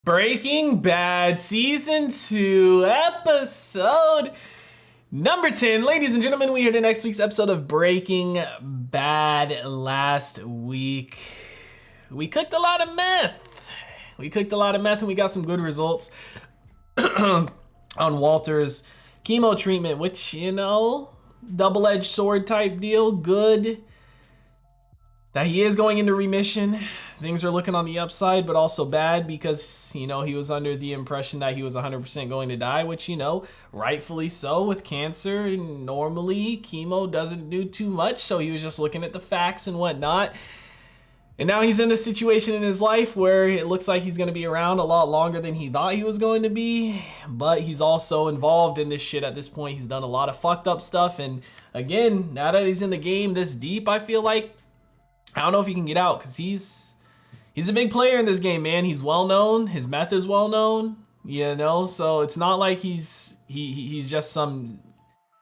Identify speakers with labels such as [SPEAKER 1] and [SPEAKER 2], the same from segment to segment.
[SPEAKER 1] Breaking Bad Season 2, episode number 10. Ladies and gentlemen, we heard in next week's episode of Breaking Bad. Last week, we cooked a lot of meth. And we got some good results on Walter's chemo treatment, which, you know, double-edged sword type deal. Good that he is going into remission. Things are looking on the upside, but also bad because, you know, he was under the impression that he was 100% going to die, which, you know, rightfully so with cancer. Normally, chemo doesn't do too much, so he was just looking at the facts and whatnot. And now he's in a situation in his life where it looks like he's going to be around a lot longer than he thought he was going to be, but he's also involved in this shit at this point. He's done a lot of fucked up stuff, and again, now that he's in the game this deep, I feel like, I don't know if he can get out, because he's a big player in this game, man. He's well known. His meth is well known, you know, so it's not like he's just some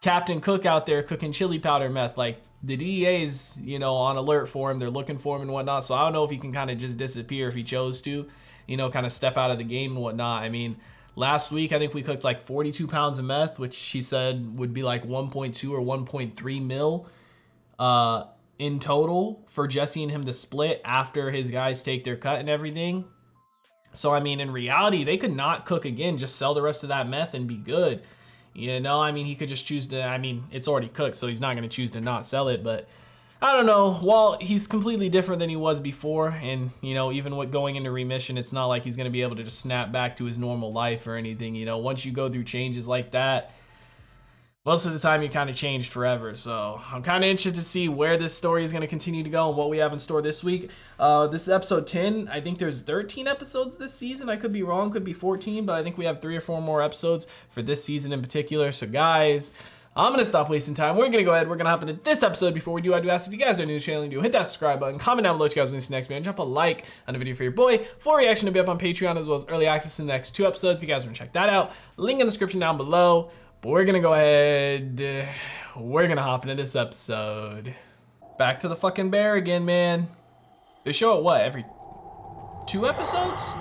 [SPEAKER 1] Captain Cook out there cooking chili powder meth. Like, the DEA's, you know, on alert for him. They're looking for him and whatnot. So I don't know if he can kind of just disappear if he chose to, you know, kind of step out of the game and whatnot. I mean, last week, I think we cooked like 42 pounds of meth, which she said would be like 1.2 or 1.3 mil in total for Jesse and him to split after his guys take their cut and everything. So, I mean, in reality, they could not cook again, just sell the rest of that meth and be good. You know, I mean, he could just choose to, I mean, it's already cooked, so he's not going to choose to not sell it. But I don't know. Well, he's completely different than he was before. And, you know, even with going into remission, it's not like he's going to be able to just snap back to his normal life or anything. You know, once you go through changes like that, most of the time you kind of changed forever. So I'm kind of interested to see where this story is going to continue to go and what we have in store this week. This is episode 10. I think there's 13 episodes this season. I could be wrong, could be 14, but I think we have 3 or 4 more episodes for this season in particular. So guys, I'm going to stop wasting time. We're going to go ahead. We're going to hop into this episode. Before we do, I do ask if you guys are new to the channel, hit that subscribe button, comment down below what you guys want to see next, man. Drop a like on the video for your boy. Full reaction to be up on Patreon, as well as early access to the next 2 episodes if you guys want to check that out. Link in the description down below. But we're gonna go ahead, we're gonna hop into this episode. Back to the fucking bear again, man. They show it, what, every 2 episodes?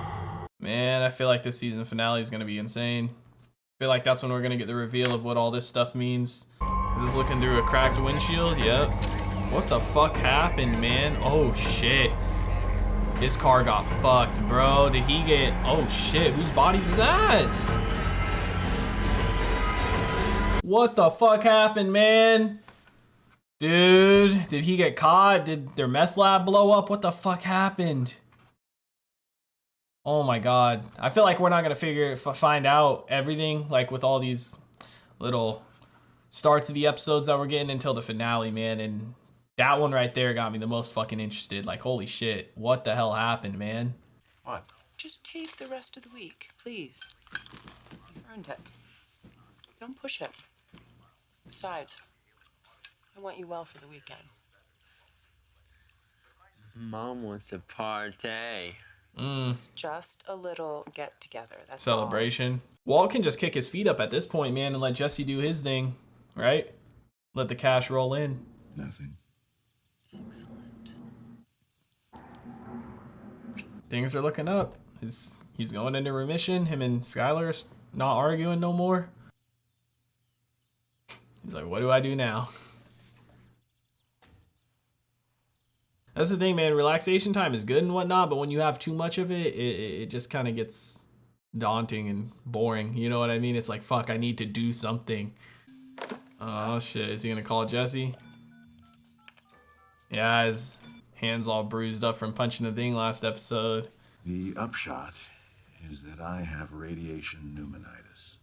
[SPEAKER 1] Man, I feel like this season finale is gonna be insane. I feel like that's when we're gonna get the reveal of what all this stuff means. Is this looking through a cracked windshield? Yep. What the fuck happened, man? Oh shit. His car got fucked, bro. Did he get, oh shit, whose body is that? What the fuck happened, man? Dude, did he get caught? Did their meth lab blow up? What the fuck happened? Oh my god. I feel like we're not gonna find out everything, like with all these little starts of the episodes that we're getting until the finale, man. And that one right there got me the most fucking interested. Like, holy shit, what the hell happened, man?
[SPEAKER 2] What? Just take the rest of the week, please. You've earned it. Don't push it. Besides, I want you well for the weekend.
[SPEAKER 3] Mom wants a party.
[SPEAKER 2] It's just a little get together. That's
[SPEAKER 1] celebration. Walt can just kick his feet up at this point, man, and let Jesse do his thing, right? Let the cash roll in.
[SPEAKER 4] Nothing.
[SPEAKER 2] Excellent.
[SPEAKER 1] Things are looking up. He's going into remission. Him and Skylar are not arguing no more. He's like, what do I do now? That's the thing, man. Relaxation time is good and whatnot, but when you have too much of it, it just kind of gets daunting and boring. You know what I mean? It's like, fuck, I need to do something. Oh, shit. Is he going to call Jesse? Yeah, his hand's all bruised up from punching the thing last episode.
[SPEAKER 4] The upshot is that I have radiation pneumonitis.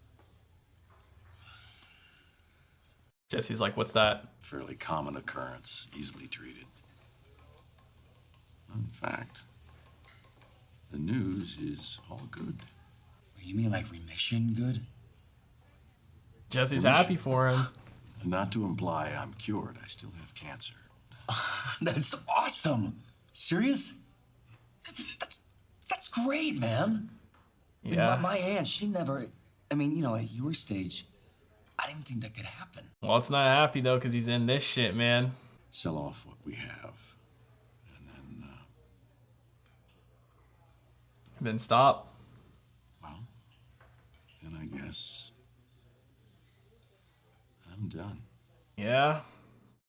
[SPEAKER 1] Jesse's like, what's that?
[SPEAKER 4] Fairly common occurrence, easily treated. In fact, the news is all good.
[SPEAKER 5] You mean like remission good?
[SPEAKER 1] Jesse's happy for him.
[SPEAKER 4] And not to imply I'm cured, I still have cancer.
[SPEAKER 5] That's awesome. Serious? That's great, man.
[SPEAKER 1] Yeah.
[SPEAKER 5] My aunt, she never, I mean, you know, at your stage, I didn't think that could happen.
[SPEAKER 1] Well, it's not happy though, because he's in this shit, man.
[SPEAKER 4] Sell off what we have. And then
[SPEAKER 1] Then stop.
[SPEAKER 4] then I guess I'm done.
[SPEAKER 1] Yeah.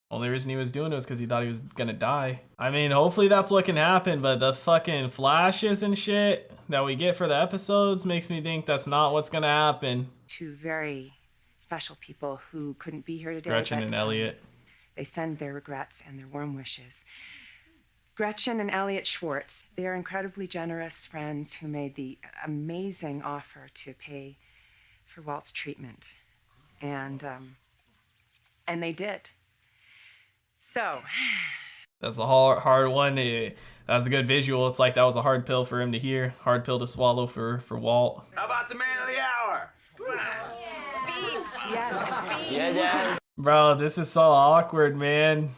[SPEAKER 1] Only reason he was doing it was because he thought he was gonna die. I mean, hopefully that's what can happen, but the fucking flashes and shit that we get for the episodes makes me think that's not what's gonna happen.
[SPEAKER 6] Two very special people who couldn't be here today.
[SPEAKER 1] Gretchen
[SPEAKER 6] but,
[SPEAKER 1] and Elliot.
[SPEAKER 6] They send their regrets and their warm wishes. Gretchen and Elliot Schwartz, they are incredibly generous friends who made the amazing offer to pay for Walt's treatment. And they did. So.
[SPEAKER 1] That's a hard one. That was a good visual. It's like that was a hard pill for him to hear. Hard pill to swallow for Walt.
[SPEAKER 7] How about the man of the hour?
[SPEAKER 6] Speech. Yes.
[SPEAKER 3] Yeah, Dad.
[SPEAKER 1] Bro, this is so awkward, man.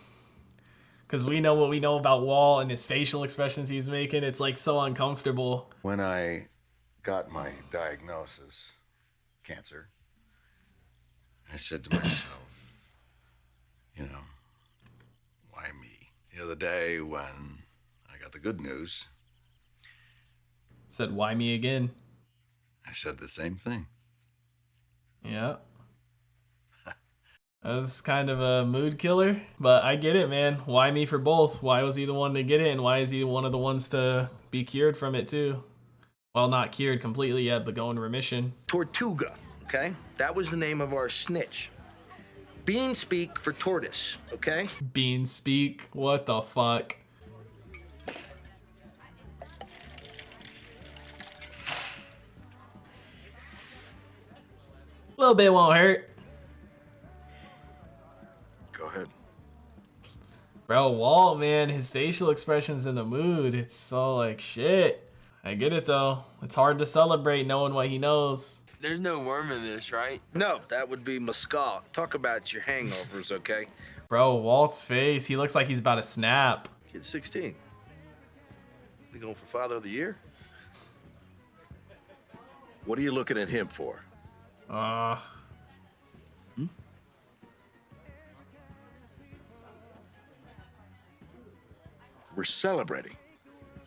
[SPEAKER 1] Because we know what we know about Walt and his facial expressions he's making. It's like so uncomfortable.
[SPEAKER 4] When I got my diagnosis, cancer, I said to myself, you know, why me? The other day when I got the good news,
[SPEAKER 1] Said, why me again?
[SPEAKER 4] I said the same thing.
[SPEAKER 1] Yeah. That was kind of a mood killer, but I get it, man. Why me for both? Why was he the one to get it, and why is he one of the ones to be cured from it too? Well, not cured completely yet, but go into remission.
[SPEAKER 7] Tortuga, okay? That was the name of our snitch. Bean speak for tortoise, okay?
[SPEAKER 1] Bean speak? What the fuck? A little bit won't hurt.
[SPEAKER 4] Go ahead.
[SPEAKER 1] Bro, Walt, man, his facial expressions in the mood, it's so like shit. I get it though. It's hard to celebrate knowing what he knows.
[SPEAKER 3] There's no worm in this, right?
[SPEAKER 7] No, that would be mescal. Talk about your hangovers, okay?
[SPEAKER 1] Bro, Walt's face, he looks like he's about to snap.
[SPEAKER 7] Kid's 16. You going for Father of the Year?
[SPEAKER 8] What are you looking at him for? We're celebrating.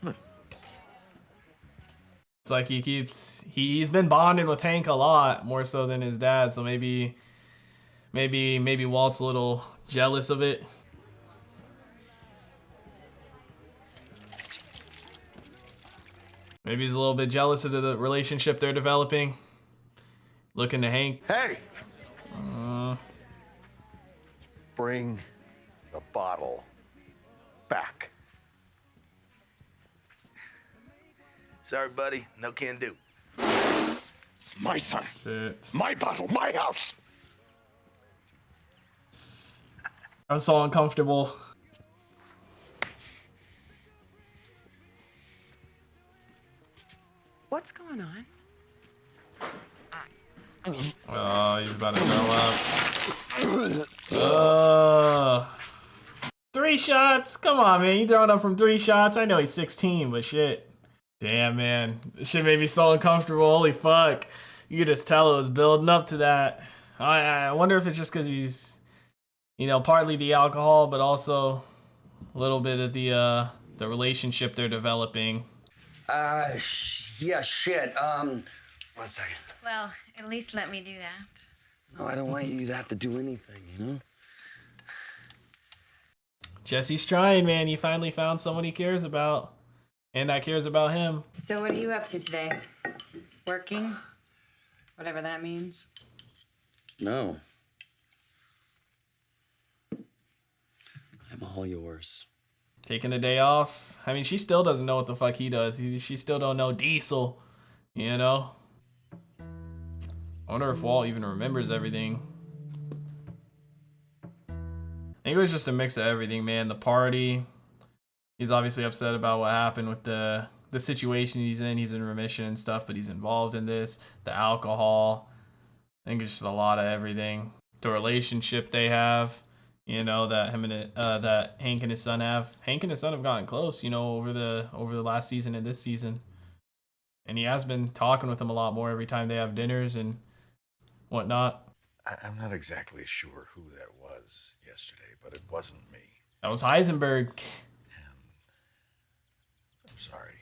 [SPEAKER 1] It's like he's been bonding with Hank a lot more so than his dad, so maybe Walt's a little jealous of it. Maybe he's a little bit jealous of the relationship they're developing. Looking to Hank.
[SPEAKER 8] Hey! Bring the bottle back.
[SPEAKER 7] Sorry, buddy. No can do.
[SPEAKER 8] My son.
[SPEAKER 1] Shit.
[SPEAKER 8] My bottle. My house.
[SPEAKER 1] I'm so uncomfortable.
[SPEAKER 6] What's going on?
[SPEAKER 1] Oh, he's about to throw up. 3 shots? Come on, man. You throwing up from 3 shots? I know he's 16, but shit. Damn, man. This shit made me so uncomfortable. Holy fuck. You could just tell it was building up to that. I wonder if it's just because he's, you know, partly the alcohol, but also a little bit of the relationship they're developing.
[SPEAKER 5] Yeah, shit. 1 second.
[SPEAKER 9] Well, at least let me do that.
[SPEAKER 5] No, I don't want you to have to do anything, you know?
[SPEAKER 1] Jesse's trying, man. He finally found someone he cares about. And that cares about him.
[SPEAKER 9] So what are you up to today? Working? Whatever that means.
[SPEAKER 5] No. I'm all yours.
[SPEAKER 1] Taking a day off. I mean, she still doesn't know what the fuck he does. She still don't know Diesel, you know? I wonder if Walt even remembers everything. I think it was just a mix of everything, man. The party. He's obviously upset about what happened with the situation he's in. He's in remission and stuff, but he's involved in this. The alcohol. I think it's just a lot of everything. The relationship they have, you know, that that Hank and his son have. Hank and his son have gotten close, you know, over the last season and this season. And he has been talking with him a lot more every time they have dinners and whatnot.
[SPEAKER 4] I'm not exactly sure who that was yesterday, but it wasn't me.
[SPEAKER 1] That was Heisenberg.
[SPEAKER 4] I'm sorry.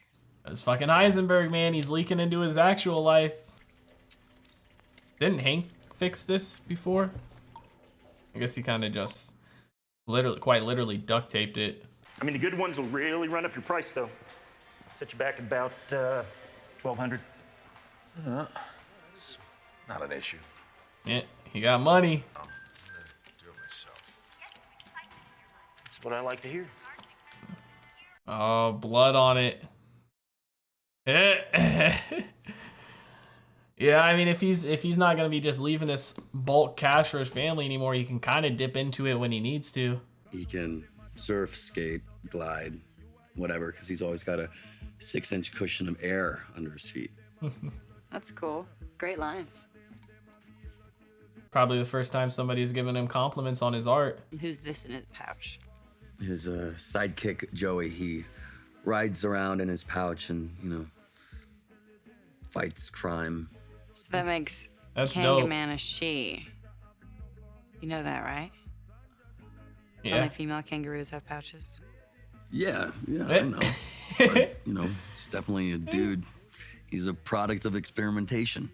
[SPEAKER 1] That was fucking Heisenberg, man. He's leaking into his actual life. Didn't Hank fix this before? I guess he kind of just quite literally duct taped it.
[SPEAKER 10] I mean, the good ones will really run up your price, though. Set you back about $1,200.
[SPEAKER 8] It's not an issue.
[SPEAKER 1] Yeah, he got money.
[SPEAKER 8] I'm gonna do it myself.
[SPEAKER 10] That's what I like to hear.
[SPEAKER 1] Oh, blood on it. Yeah, I mean, if he's not gonna be just leaving this bulk cash for his family anymore, he can kind of dip into it when he needs to.
[SPEAKER 11] He can surf, skate, glide, whatever, because he's always got a 6-inch cushion of air under his feet.
[SPEAKER 9] That's cool. Great lines.
[SPEAKER 1] Probably the first time somebody's given him compliments on his art.
[SPEAKER 9] Who's this in his pouch?
[SPEAKER 11] His sidekick, Joey, he rides around in his pouch and, you know, fights crime.
[SPEAKER 9] So that makes
[SPEAKER 1] That's dope.
[SPEAKER 9] Kangaman a she. You know that, right?
[SPEAKER 1] Yeah.
[SPEAKER 9] Only female kangaroos have pouches.
[SPEAKER 11] Yeah, I know. But, you know, he's definitely a dude. He's a product of experimentation.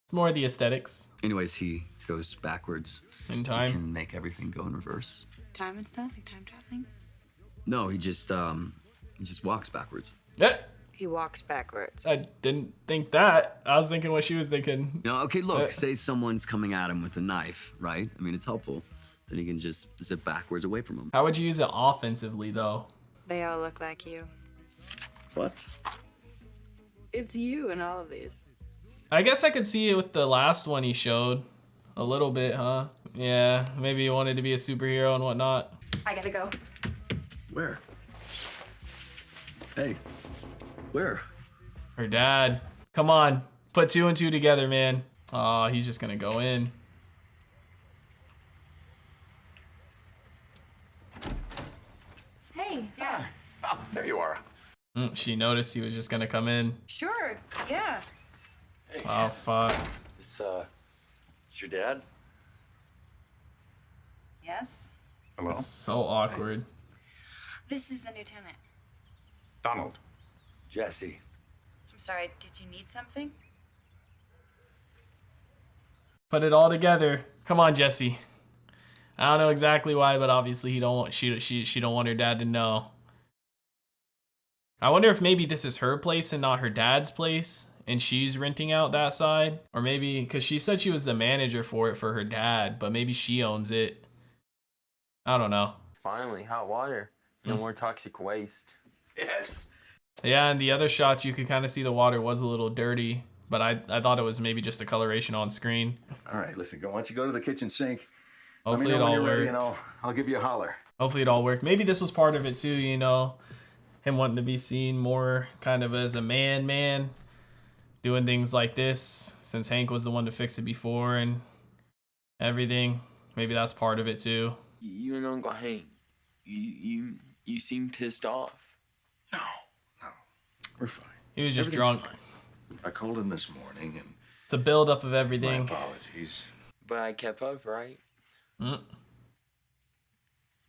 [SPEAKER 1] It's more the aesthetics.
[SPEAKER 11] Anyways, he goes backwards.
[SPEAKER 1] In time.
[SPEAKER 11] He can make everything go in reverse.
[SPEAKER 9] Time and stuff, like time traveling.
[SPEAKER 11] No, he just walks backwards.
[SPEAKER 1] Yeah.
[SPEAKER 9] He walks backwards.
[SPEAKER 1] I didn't think that. I was thinking what she was thinking.
[SPEAKER 11] No, okay, look, say someone's coming at him with a knife, right? I mean, it's helpful. Then he can just zip backwards away from him.
[SPEAKER 1] How would you use it offensively, though?
[SPEAKER 9] They all look like you.
[SPEAKER 11] What?
[SPEAKER 9] It's you in all of these.
[SPEAKER 1] I guess I could see it with the last one he showed. A little bit, huh? Yeah, maybe he wanted to be a superhero and whatnot.
[SPEAKER 9] I gotta go.
[SPEAKER 11] Where? Hey, where?
[SPEAKER 1] Her dad. Come on, put 2 and 2 together, man. Oh, he's just gonna go in.
[SPEAKER 9] Hey, Dad.
[SPEAKER 8] Oh, there you are.
[SPEAKER 1] She noticed he was just gonna come in.
[SPEAKER 9] Sure, yeah.
[SPEAKER 1] Oh, fuck.
[SPEAKER 11] It's your dad?
[SPEAKER 9] Yes?
[SPEAKER 8] Hello?
[SPEAKER 1] So awkward.
[SPEAKER 9] This is the lieutenant.
[SPEAKER 8] Donald.
[SPEAKER 11] Jesse.
[SPEAKER 9] I'm sorry, did you need something?
[SPEAKER 1] Put it all together. Come on, Jesse. I don't know exactly why, but obviously she don't want her dad to know. I wonder if maybe this is her place and not her dad's place, and she's renting out that side, or maybe because she said she was the manager for it for her dad, but maybe she owns it. I don't know.
[SPEAKER 3] Finally, hot water. No more toxic waste.
[SPEAKER 8] Yes.
[SPEAKER 1] Yeah, and the other shots you could kind of see the water was a little dirty, but I thought it was maybe just a coloration on screen.
[SPEAKER 8] All right, listen, why don't you go to the kitchen sink?
[SPEAKER 1] Hopefully
[SPEAKER 8] Let me know
[SPEAKER 1] it all
[SPEAKER 8] when you're ready,
[SPEAKER 1] worked.
[SPEAKER 8] and I'll give you a holler.
[SPEAKER 1] Hopefully it all worked. Maybe this was part of it too, you know, him wanting to be seen more kind of as a man, doing things like this, since Hank was the one to fix it before and everything. Maybe that's part of it too.
[SPEAKER 3] You and Uncle Hank, you seem pissed off.
[SPEAKER 8] No, we're fine.
[SPEAKER 1] He was just
[SPEAKER 8] Everything's
[SPEAKER 1] drunk.
[SPEAKER 8] fine. I called in this morning, and
[SPEAKER 1] It's a buildup of
[SPEAKER 8] my
[SPEAKER 1] everything.
[SPEAKER 8] apologies.
[SPEAKER 3] But I kept up, right?
[SPEAKER 1] Mm.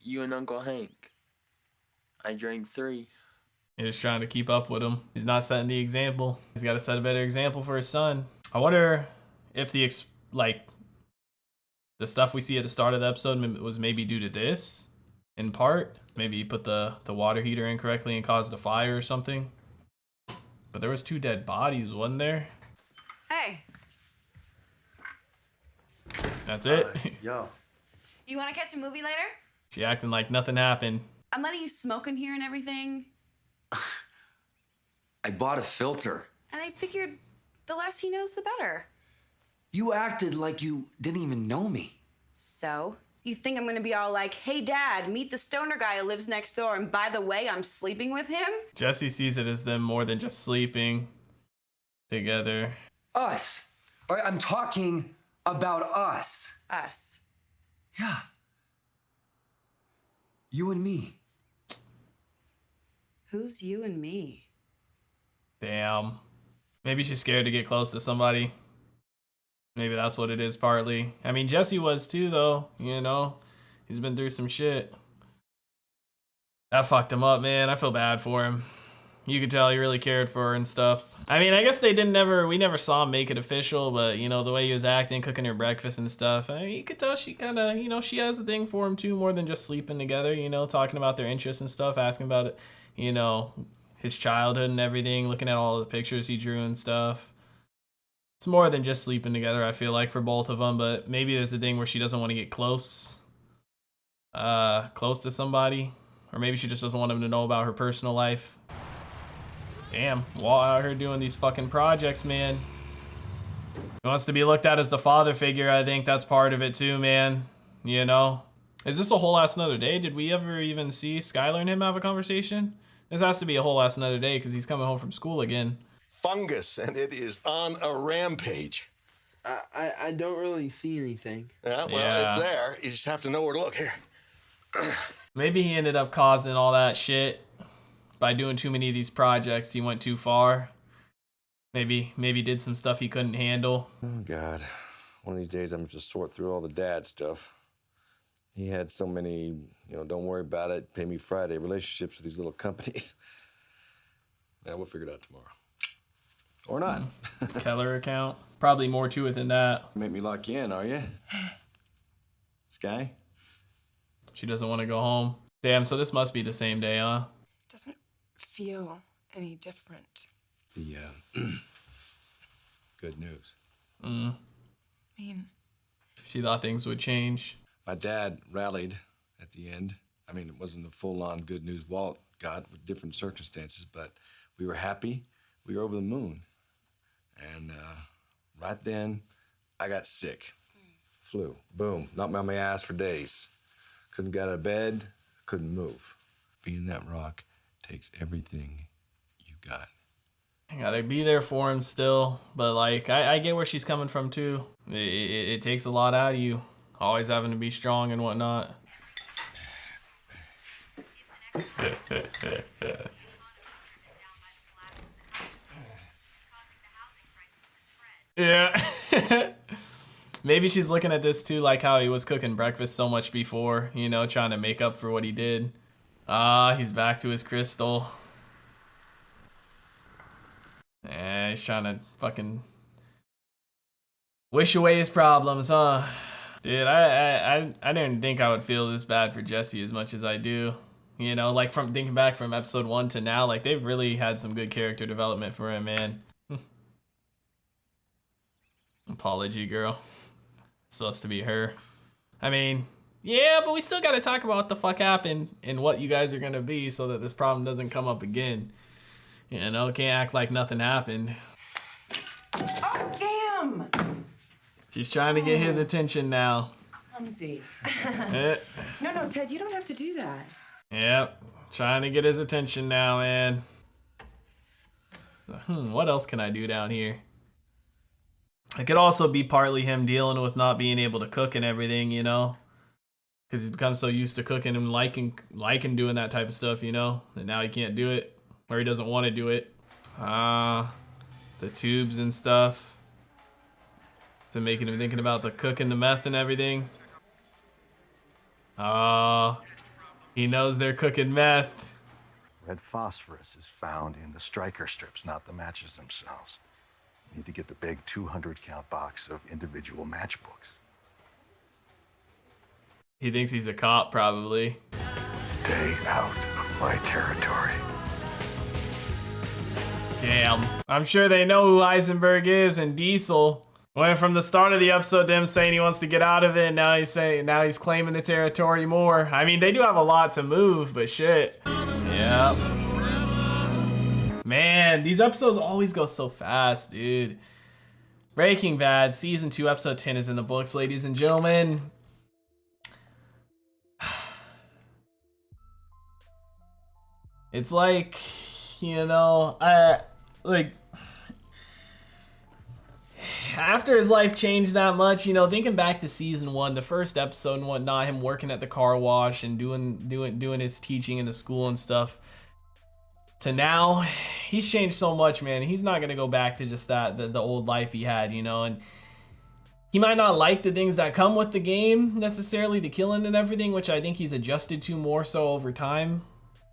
[SPEAKER 3] You and Uncle Hank. I drank 3.
[SPEAKER 1] He was trying to keep up with him. He's not setting the example. He's got to set a better example for his son. I wonder if the stuff we see at the start of the episode was maybe due to this, in part. Maybe he put the water heater incorrectly and caused a fire or something. But there was 2 dead bodies, wasn't there?
[SPEAKER 9] Hey,
[SPEAKER 1] That's it.
[SPEAKER 11] Yo.
[SPEAKER 9] you want to catch a movie later?
[SPEAKER 1] She acting like nothing happened.
[SPEAKER 9] I'm letting you smoke in here and everything.
[SPEAKER 11] I bought a filter.
[SPEAKER 9] And I figured the less he knows, the better.
[SPEAKER 11] You acted like you didn't even know me.
[SPEAKER 9] So? You think I'm gonna be all like, hey dad, meet the stoner guy who lives next door, and by the way, I'm sleeping with him?
[SPEAKER 1] Jesse sees it as them more than just sleeping together.
[SPEAKER 5] Us. All right, I'm talking about us.
[SPEAKER 9] Us.
[SPEAKER 5] Yeah. You and me.
[SPEAKER 9] Who's you and me?
[SPEAKER 1] Damn. Maybe she's scared to get close to somebody. Maybe that's what it is partly. I mean, Jesse was too, though. You know, he's been through some shit. That fucked him up, man. I feel bad for him. You could tell he really cared for her and stuff. I mean, I guess we never saw him make it official, but you know, the way he was acting, cooking her breakfast and stuff, I mean, you could tell she kind of, you know, she has a thing for him too, more than just sleeping together, you know, talking about their interests and stuff, asking about it, you know, his childhood and everything, looking at all the pictures he drew and stuff. It's more than just sleeping together, I feel like, for both of them, but maybe there's a thing where she doesn't want to get close to somebody, or maybe she just doesn't want him to know about her personal life. Damn, Walt out here doing these fucking projects, man. He wants to be looked at as the father figure. I think that's part of it too, man. You know? Is this a whole ass another day? Did we ever even see Skylar and him have a conversation? This has to be a whole ass another day because he's coming home from school again.
[SPEAKER 8] Fungus, and it is on a rampage.
[SPEAKER 12] I don't really see anything.
[SPEAKER 8] Yeah, well, it's there. You just have to know where to look. Here.
[SPEAKER 1] Maybe he ended up causing all that shit by doing too many of these projects. He went too far. Maybe did some stuff he couldn't handle.
[SPEAKER 13] Oh, God. One of these days, I'm just sort through all the dad stuff. He had so many, you know, don't worry about it, pay me Friday relationships with these little companies. Yeah, we'll figure it out tomorrow. Or not.
[SPEAKER 1] Keller account. Probably more to it than that.
[SPEAKER 13] Make me lock you in, are you? Sky?
[SPEAKER 1] She doesn't want to go home. Damn, so this must be the same day, huh?
[SPEAKER 6] Doesn't feel any different.
[SPEAKER 13] The, good news.
[SPEAKER 6] I mean,
[SPEAKER 1] she thought things would change.
[SPEAKER 13] My dad rallied at the end. I mean, it wasn't the full-on good news Walt got with different circumstances, but we were happy. We were over the moon. And right then, I got sick. Flu. Boom. Knocked me on my ass for days. Couldn't get out of bed. Couldn't move. Being that rock takes everything you got.
[SPEAKER 1] I gotta be there for him still, but like I get where she's coming from too. It takes a lot out of you, always having to be strong and whatnot. Yeah. Maybe she's looking at this too, like how he was cooking breakfast so much before, you know, trying to make up for what he did. He's back to his crystal. He's trying to fucking wish away his problems, huh? Dude, I didn't think I would feel this bad for Jesse as much as I do. You know, like from thinking back from episode 1 to now, like they've really had some good character development for him, man. Apology, girl. It's supposed to be her. I mean, yeah, but we still gotta talk about what the fuck happened and what you guys are gonna be so that this problem doesn't come up again. You know, can't act like nothing happened.
[SPEAKER 6] oh, damn!
[SPEAKER 1] She's trying to get his attention now.
[SPEAKER 6] Clumsy.
[SPEAKER 1] Eh.
[SPEAKER 6] No, Ted, you don't have to do that.
[SPEAKER 1] Yep, trying to get his attention now, man. What else can I do down here? It could also be partly him dealing with not being able to cook and everything, you know? Because he's become so used to cooking and liking doing that type of stuff, you know? And now he can't do it, or he doesn't want to do it. The tubes and stuff. To making him thinking about the cooking the meth and everything. He knows they're cooking meth.
[SPEAKER 8] Red phosphorus is found in the striker strips, not the matches themselves. You need to get the big 200-count box of individual matchbooks.
[SPEAKER 1] He thinks he's a cop, probably.
[SPEAKER 8] Stay out of my territory.
[SPEAKER 1] Damn. I'm sure they know who Eisenberg is and Diesel. Went from the start of the episode to him saying he wants to get out of it, and now he's claiming the territory more. I mean, they do have a lot to move, but shit. Yep. Man, these episodes always go so fast, dude. Breaking Bad, Season 2, Episode 10 is in the books, ladies and gentlemen. It's like, you know, after his life changed that much, you know, thinking back to Season 1, the first episode and whatnot, him working at the car wash and doing his teaching in the school and stuff, to now, he's changed so much, man. He's not gonna go back to just the old life he had, you know, and he might not like the things that come with the game necessarily, the killing and everything, which I think he's adjusted to more so over time.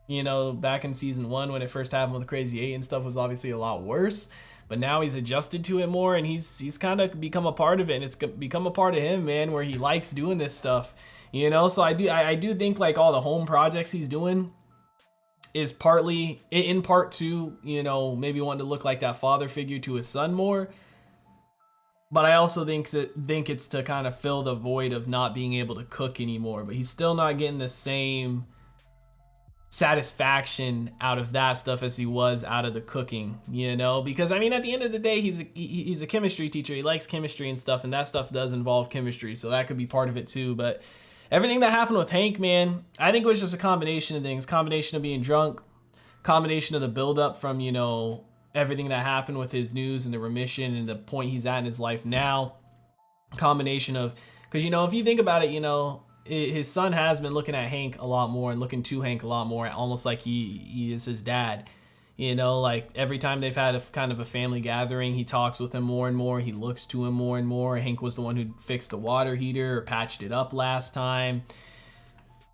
[SPEAKER 1] you know, back in season 1 when it first happened with Crazy 8 and stuff was obviously a lot worse. But now he's adjusted to it more, and he's kind of become a part of it, and it's become a part of him, man, where he likes doing this stuff, you know. So I do think like all the home projects he's doing is partly in part to, you know, maybe wanting to look like that father figure to his son more. But I also think it's to kind of fill the void of not being able to cook anymore. But he's still not getting the same satisfaction out of that stuff as he was out of the cooking, you know? Because I mean, at the end of the day, he's a chemistry teacher. He likes chemistry and stuff, and that stuff does involve chemistry, so that could be part of it too. But everything that happened with Hank, man, I think it was just a combination of things. Combination of being drunk, combination of the buildup from, you know, everything that happened with his news and the remission and the point he's at in his life now. Combination of, because, you know, if you think about it, you know, his son has been looking at Hank a lot more and looking to Hank a lot more, almost like he is his dad. You know, like every time they've had a kind of a family gathering, he talks with him more and more. He looks to him more and more. Hank was the one who fixed the water heater or patched it up last time.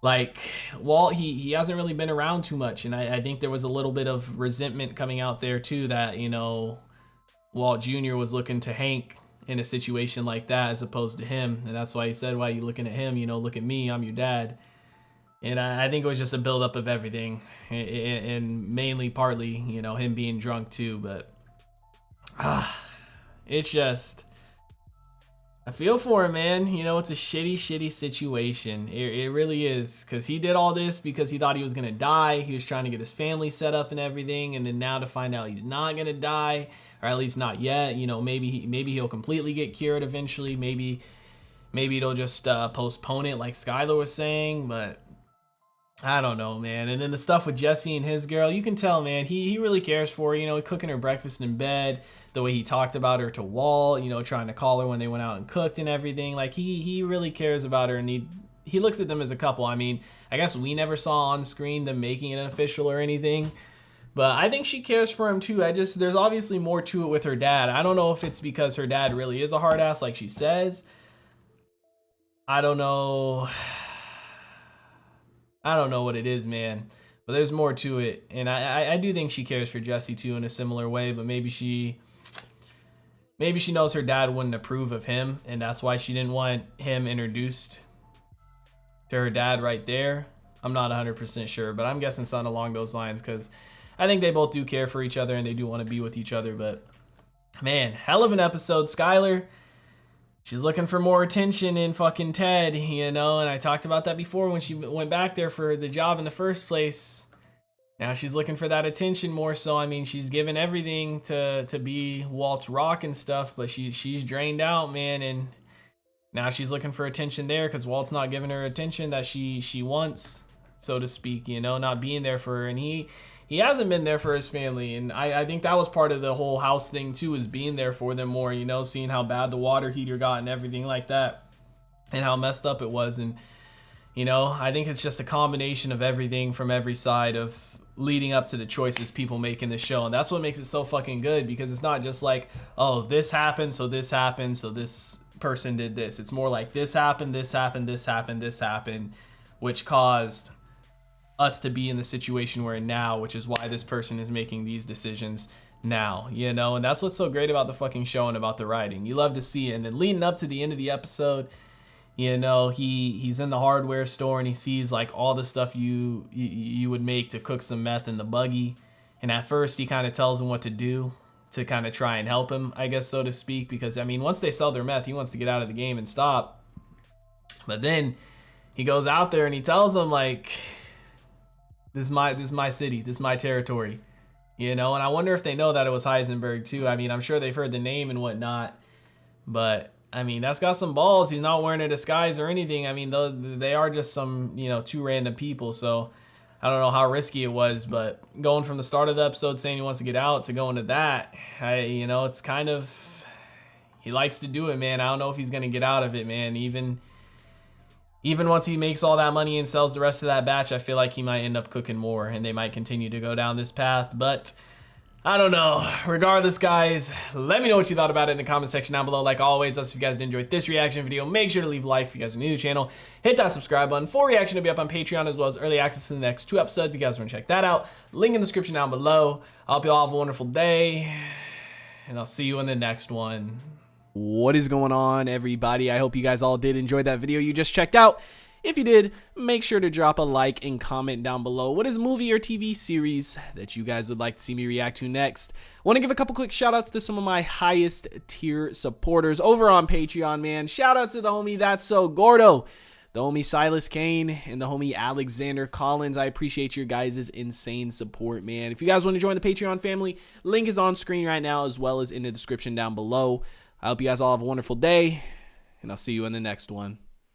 [SPEAKER 1] Like, Walt, he hasn't really been around too much. And I think there was a little bit of resentment coming out there too, that, you know, Walt Jr. was looking to Hank in a situation like that as opposed to him. And that's why he said, why are you looking at him? You know, look at me, I'm your dad. And I think it was just a buildup of everything, and mainly partly, you know, him being drunk too. But it's just, I feel for him, man. You know, it's a shitty situation. It really is, because he did all this because he thought he was gonna die. He was trying to get his family set up and everything, and then now to find out he's not gonna die, or at least not yet. You know, maybe he'll completely get cured eventually. Maybe it'll just postpone it, like Skylar was saying, but I don't know, man. And then the stuff with Jesse and his girl, you can tell, man, he really cares for her. You know, cooking her breakfast in bed, the way he talked about her to Walt, you know, trying to call her when they went out and cooked and everything. Like, he really cares about her, and he looks at them as a couple. I mean, I guess we never saw on screen them making it official or anything, but I think she cares for him too. There's obviously more to it with her dad. I don't know if it's because her dad really is a hard ass like she says. I don't know what it is, man, but there's more to it. And I do think she cares for Jesse too in a similar way, but maybe she knows her dad wouldn't approve of him, and that's why she didn't want him introduced to her dad right there. I'm not 100% sure, but I'm guessing something along those lines, because I think they both do care for each other and they do want to be with each other. But man, hell of an episode. Skylar, she's looking for more attention in fucking Ted, you know, and I talked about that before when she went back there for the job in the first place. Now she's looking for that attention more so. I mean, she's given everything to be Walt's rock and stuff, but she's drained out, man, and now she's looking for attention there because Walt's not giving her attention that she wants, so to speak, you know, not being there for her. And he hasn't been there for his family, and I think that was part of the whole house thing too, is being there for them more, you know, seeing how bad the water heater got and everything like that, and how messed up it was. And, you know, I think it's just a combination of everything from every side of leading up to the choices people make in the show. And that's what makes it so fucking good, because it's not just like, oh, this happened, so this happened, so this person did this. It's more like this happened, this happened, this happened, this happened, which caused us to be in the situation we're in now, which is why this person is making these decisions now, you know. And that's what's so great about the fucking show and about the writing. You love to see it. And then leading up to the end of the episode, you know, he's in the hardware store and he sees like all the stuff you would make to cook some meth in the buggy. And at first he kind of tells him what to do to kind of try and help him, I guess, so to speak, because I mean, once they sell their meth, he wants to get out of the game and stop. But then he goes out there and he tells them, like, this is my city, this is my territory, you know. And I wonder if they know that it was Heisenberg too. I mean, I'm sure they've heard the name and whatnot, but I mean, that's got some balls. He's not wearing a disguise or anything. I mean, they are just some, you know, two random people. So I don't know how risky it was, but going from the start of the episode saying he wants to get out to going to that, you know, it's kind of, he likes to do it, man. I don't know if he's going to get out of it, man. Even once he makes all that money and sells the rest of that batch, I feel like he might end up cooking more and they might continue to go down this path. But I don't know. Regardless, guys, let me know what you thought about it in the comment section down below. Like always, if you guys did enjoy this reaction video, make sure to leave a like if you guys are new to the channel. Hit that subscribe button. Full reaction to be up on Patreon, as well as early access to the next 2 episodes if you guys want to check that out. Link in the description down below. I hope you all have a wonderful day, and I'll see you in the next one. What is going on, everybody? I hope you guys all did enjoy that video you just checked out. If you did, make sure to drop a like and comment down below. What is movie or TV series that you guys would like to see me react to next? I want to give a couple quick shout outs to some of my highest tier supporters over on Patreon, man. Shout out to the homie That's So Gordo, the homie Silas Kane, and the homie Alexander Collins. I appreciate your guys' insane support, man. If you guys want to join the Patreon family, link is on screen right now, as well as in the description down below. I hope you guys all have a wonderful day, and I'll see you in the next one.